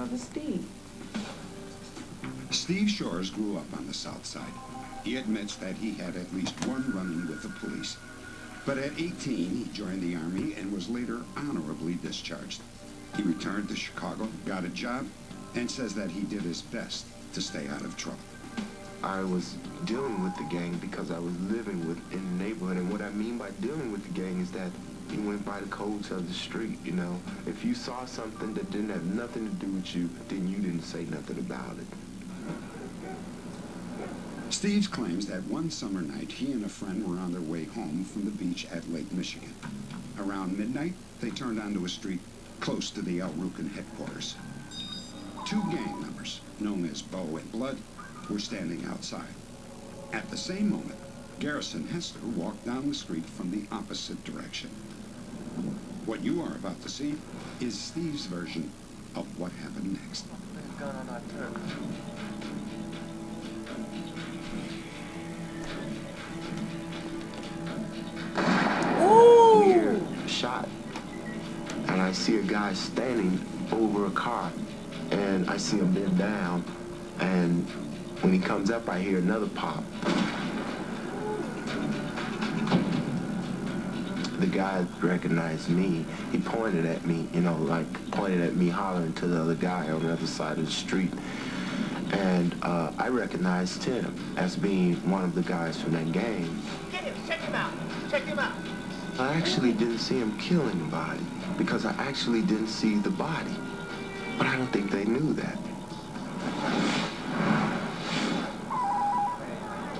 brother Steve. Steve Shores grew up on the South Side. He admits that he had at least one run-in with the police. But at 18, he joined the Army and was later honorably discharged. He returned to Chicago, got a job, and says that he did his best to stay out of trouble. I was dealing with the gang because I was living in the neighborhood, and what I mean by dealing with the gang is that you went by the codes of the street, you know. If you saw something that didn't have nothing to do with you, then you didn't say nothing about it. Steve claims that one summer night, he and a friend were on their way home from the beach at Lake Michigan. Around midnight, they turned onto a street close to the El Rucan headquarters. Two gang members, known as Bo and Blood, were standing outside. At the same moment, Garrison Hester walked down the street from the opposite direction. What you are about to see is Steve's version of what happened next. Weird shot, and I see a guy standing over a car, and I see him bend down, and when he comes up, I hear another pop. The guy recognized me. He pointed at me, you know, like pointed at me, hollering to the other guy on the other side of the street. And I recognized him as being one of the guys from that gang. Get him, check him out, check him out. I actually didn't see him kill anybody because I actually didn't see the body. But I don't think they knew that.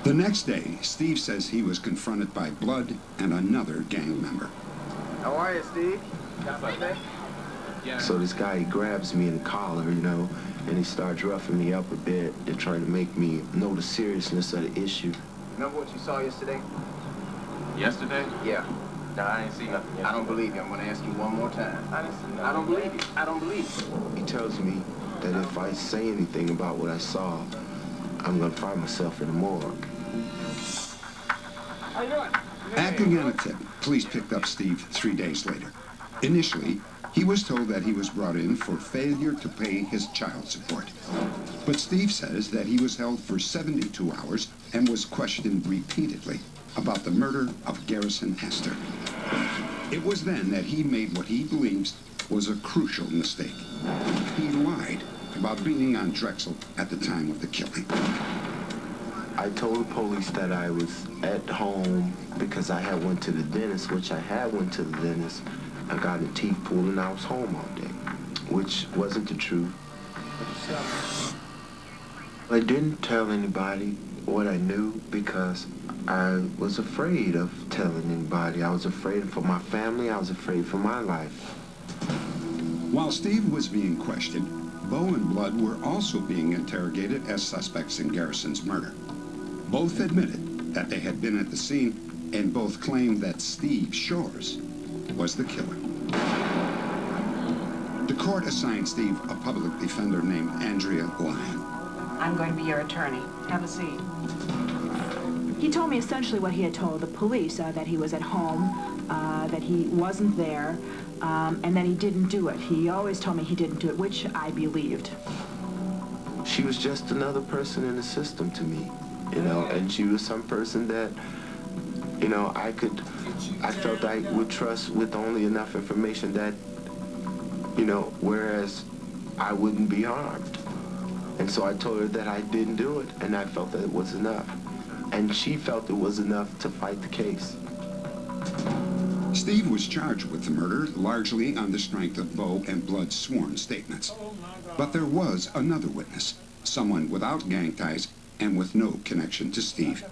The next day, Steve says he was confronted by Blood and another gang member. How are you, Steve? So this guy, he grabs me in the collar, you know, and he starts roughing me up a bit and trying to make me know the seriousness of the issue. Remember what you saw yesterday? Yesterday? Yeah. No, I didn't see nothing yesterday. I don't believe you. I'm going to ask you one more time. I didn't see nothing. I don't believe you. I don't believe you. He tells me that if I say anything about what I saw, I'm going to find myself in the morgue. How you doing? Acting on a tip, police picked up Steve 3 days later. Initially, he was told that he was brought in for failure to pay his child support. But Steve says that he was held for 72 hours and was questioned repeatedly about the murder of Garrison Hester. It was then that he made what he believes was a crucial mistake. He lied about being on Drexel at the time of the killing. I told the police that I was at home because I had went to the dentist, which I had went to the dentist. I got a teeth pulled and I was home all day, which wasn't the truth. I didn't tell anybody what I knew because I was afraid of telling anybody. I was afraid for my family. I was afraid for my life. While Steve was being questioned, Bo and Blood were also being interrogated as suspects in Garrison's murder. Both admitted that they had been at the scene, and both claimed that Steve Shores was the killer. The court assigned Steve a public defender named Andrea Lyon. I'm going to be your attorney. Have a seat. He told me essentially what he had told the police, that he was at home, that he wasn't there, and that he didn't do it. He always told me he didn't do it, which I believed. She was just another person in the system to me, you know, and she was some person that, you know, I felt I would trust with only enough information that, you know, whereas I wouldn't be harmed. And so I told her that I didn't do it, and I felt that it was enough. And she felt it was enough to fight the case. Steve was charged with the murder largely on the strength of Bo and Blood's sworn statements. But there was another witness, someone without gang ties and with no connection to Steve.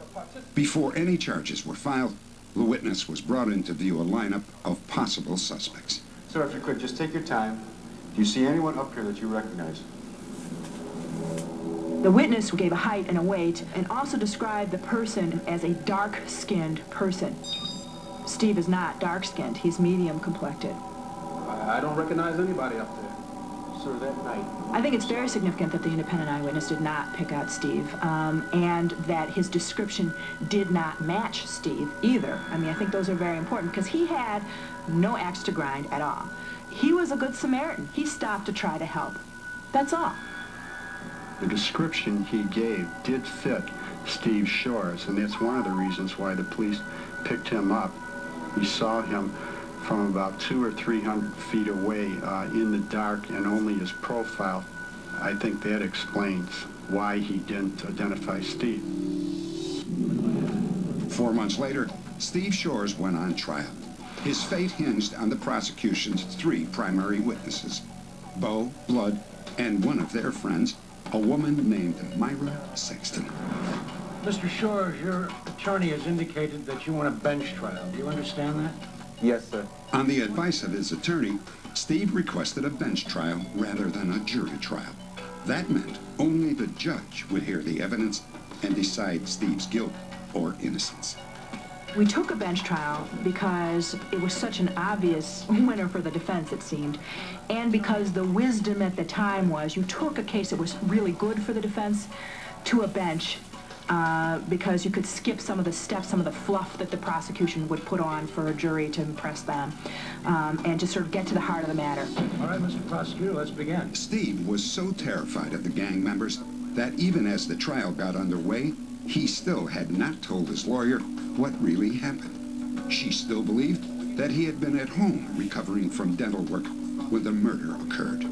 Before any charges were filed, the witness was brought in to view a lineup of possible suspects. Sir, if you could, just take your time. Do you see anyone up here that you recognize? The witness gave a height and a weight and also described the person as a dark-skinned person. Steve is not dark-skinned. He's medium-complected. I don't recognize anybody up there. Sir, that night. I think it's very significant that the independent eyewitness did not pick out Steve, and that his description did not match Steve either. I mean, I think those are very important because he had no axe to grind at all. He was a good Samaritan. He stopped to try to help. That's all. The description he gave did fit Steve Shores, and that's one of the reasons why the police picked him up. We saw him from about 200 or 300 feet away in the dark, and only his profile. I think that explains why he didn't identify Steve. 4 months later, Steve Shores went on trial. His fate hinged on the prosecution's 3 primary witnesses, Bo, Blood, and one of their friends, a woman named Myra Sexton. Mr. Shores, your attorney has indicated that you want a bench trial. Do you understand that? Yes, sir. On the advice of his attorney, Steve requested a bench trial rather than a jury trial. That meant only the judge would hear the evidence and decide Steve's guilt or innocence. We took a bench trial because it was such an obvious winner for the defense, it seemed, and because the wisdom at the time was you took a case that was really good for the defense to a bench because you could skip some of the steps, some of the fluff that the prosecution would put on for a jury to impress them, and just sort of get to the heart of the matter. All right, Mr. Prosecutor, let's begin. Steve was so terrified of the gang members that even as the trial got underway, he still had not told his lawyer what really happened. She still believed that he had been at home recovering from dental work when the murder occurred.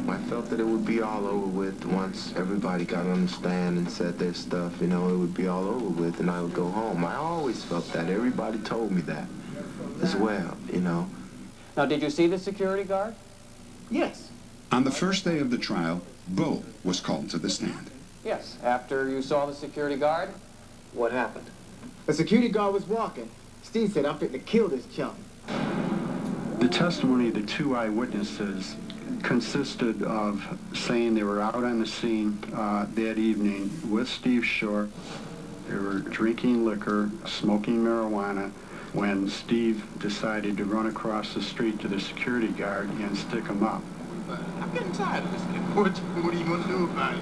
I felt that it would be all over with once everybody got on the stand and said their stuff, you know, it would be all over with and I would go home. I always felt that. Everybody told me that as well, you know. Now, did you see the security guard? Yes. On the first day of the trial, Bo was called to the stand. Yes. After you saw the security guard, what happened? The security guard was walking. Steve said, I'm fit to kill this chump. The testimony of the 2 eyewitnesses consisted of saying they were out on the scene that evening with Steve Shore. They were drinking liquor, smoking marijuana, when Steve decided to run across the street to the security guard and stick him up. I'm getting tired of this kid. What are you going to do about it?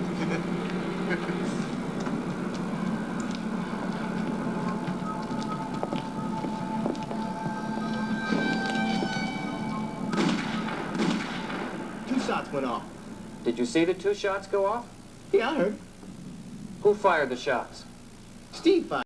2 shots went off. Did you see the 2 shots go off? Yeah, I heard. Who fired the shots? Steve fired.